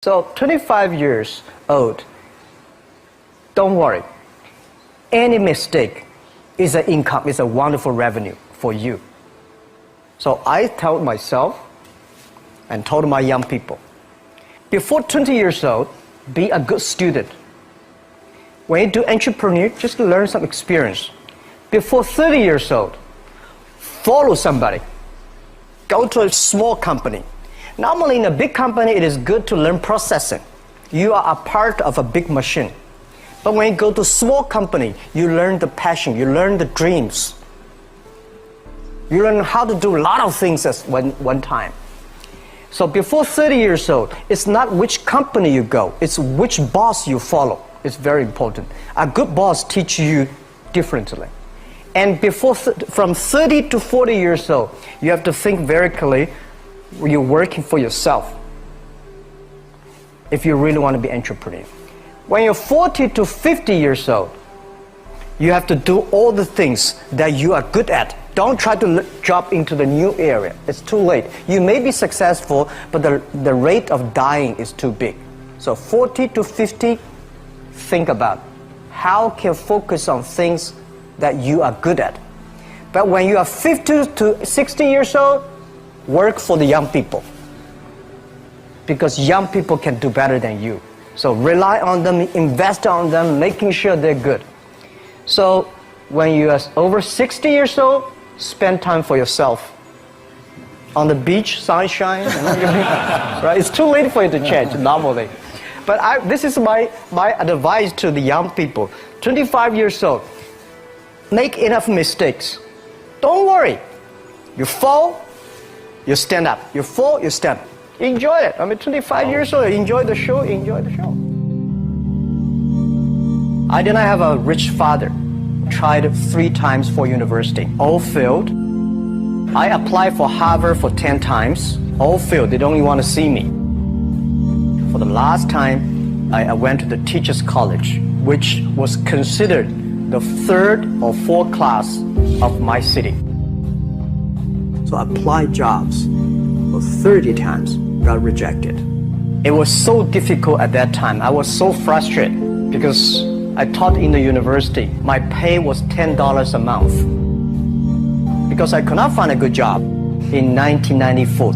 So 25 years old, don't worry. Any mistake is an income, is a wonderful revenue for you. So I told myself and told my young people, before 20 years old, be a good student. When you do entrepreneur, just learn some experience. Before 30 years old, follow somebody. Go to a small company. Normally in a big company, it is good to learn processing. You are a part of a big machine. But when you go to a small company, you learn the passion, you learn the dreams. You learn how to do a lot of things at one time. So before 30 years old, it's not which company you go, it's which boss you follow. It's very important. A good boss teaches you differently. And from 30 to 40 years old, you have to think very clearly, you're working for yourself if you really want to be an entrepreneur. When you're 40 to 50 years old, you have to do all the things that you are good at. Don't try to jump into the new area. It's too late. You may be successful, but the rate of dying is too big. So 40 to 50, think about how can you focus on things that you are good at. But when you are 50 to 60 years old, work for the young people, because young people can do better than you. So rely on them, invest on them, making sure they're good. So when you are over 60 years old, spend time for yourself. On the beach, sunshine, right? It's too late for you to change normally. But this is my advice to the young people. 25 years old, make enough mistakes. Don't worry. You fall, you stand up. You fall, you stand up. Enjoy it. 25 years old, enjoy the show, enjoy the show. I did not have a rich father. Tried 3 times for university, all failed. I applied for Harvard for 10 times, all failed. They don't even want to see me. For the last time, I went to the teachers' college, which was considered the 3rd or 4th class of my city. So I applied jobs for 30 times, got rejected. It was so difficult at that time. I was so frustrated because I taught in the university. My pay was $10 a month because I could not find a good job. In 1994,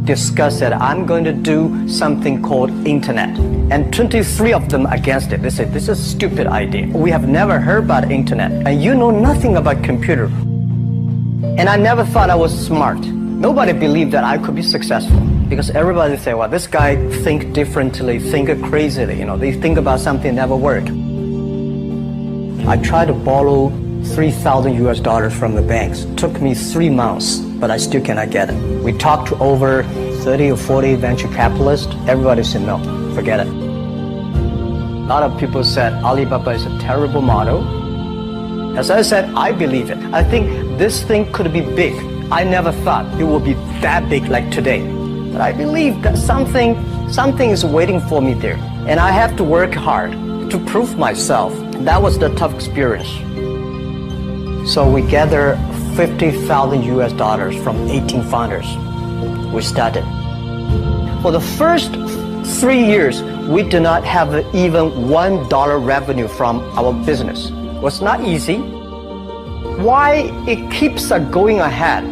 discussed that I'm going to do something called internet, and 23 of them against it. They said, this is a stupid idea. We have never heard about internet, and you know nothing about computer. And I never thought I was smart. Nobody believed that I could be successful, because everybody say, well, this guy think differently, think crazily. They think about something never work. I tried to borrow $3,000 from the banks. Took me 3 months, but I still cannot get it. We talked to over 30 or 40 venture capitalists. Everybody said, no, forget it. A lot of people said Alibaba is a terrible model. As I said, I believe it. I think this thing could be big. I never thought it would be that big like today. But I believe that something is waiting for me there. And I have to work hard to prove myself. That was the tough experience. So we gathered $50,000 from 18 founders. We started. For the first 3 years, we did not have even $1 revenue from our business. It was not easy. Why it keeps us going ahead,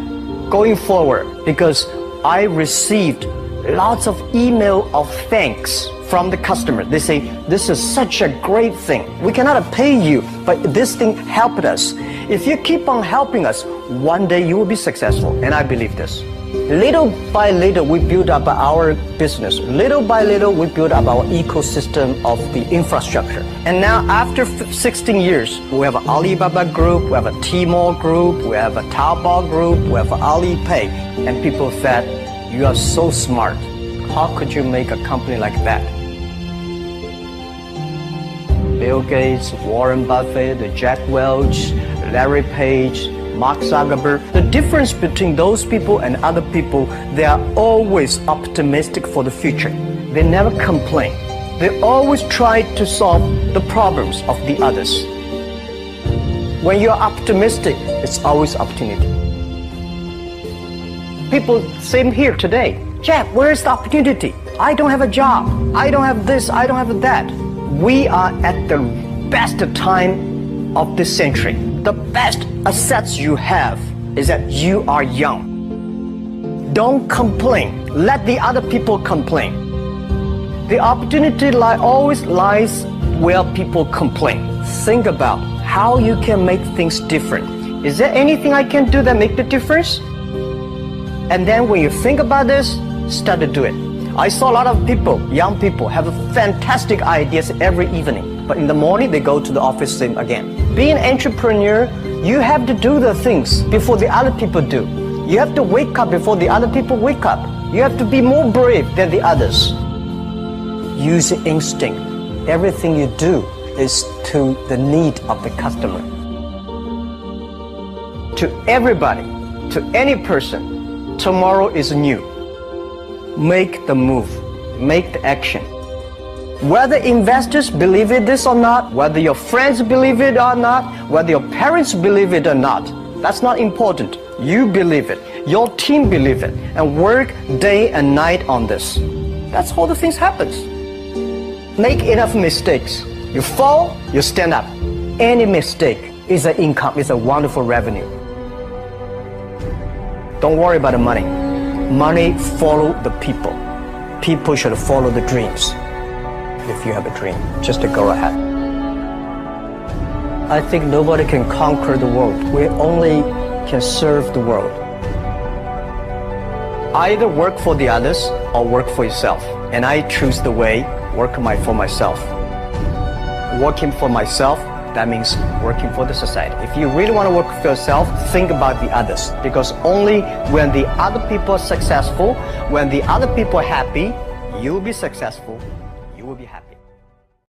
going forward? Because I received lots of email of thanks from the customer. They say, this is such a great thing. We cannot pay you, but this thing helped us. If you keep on helping us, one day you will be successful. And I believe this. Little by little, we build up our business. Little by little, we build up our ecosystem of the infrastructure. And now, after 16 years, we have an Alibaba group, we have a Tmall group, we have a Taobao group, we have Alipay. And people said, you are so smart. How could you make a company like that? Bill Gates, Warren Buffett, Jack Welch, Larry Page, Mark Zuckerberg. The difference between those people and other people, they are always optimistic for the future. They never complain. They always try to solve the problems of the others. When you're optimistic, it's always opportunity. People, same here today. Jeff, where is the opportunity? I don't have a job. I don't have this. I don't have that. We are at the best time of this century. The best assets you have is that you are young. Don't complain. Let the other people complain. The opportunity always lies where people complain. Think about how you can make things different. Is there anything I can do that make the difference? And then when you think about this, start to do it. I saw a lot of people, young people, have fantastic ideas every evening. But in the morning, they go to the office same again. Being an entrepreneur, you have to do the things before the other people do. You have to wake up before the other people wake up. You have to be more brave than the others. Use instinct. Everything you do is to the need of the customer. To everybody, to any person, tomorrow is new. Make the move. Make the action. Whether investors believe it this or not, whether your friends believe it or not, whether your parents believe it or not, that's not important. You believe it. Your team believe it. And work day and night on this. That's how the things happens. Make enough mistakes. You fall, you stand up. Any mistake is an income, is a wonderful revenue. Don't worry about the money. Money follow the people. People should follow the dreams. If you have a dream, just to go ahead. I think nobody can conquer the world. We only can serve the world. Either work for the others or work for yourself. And I choose the way, work for myself. Working for myself, that means working for the society. If you really want to work for yourself, think about the others. Because only when the other people are successful, when the other people are happy, you will be successful, you will be happy.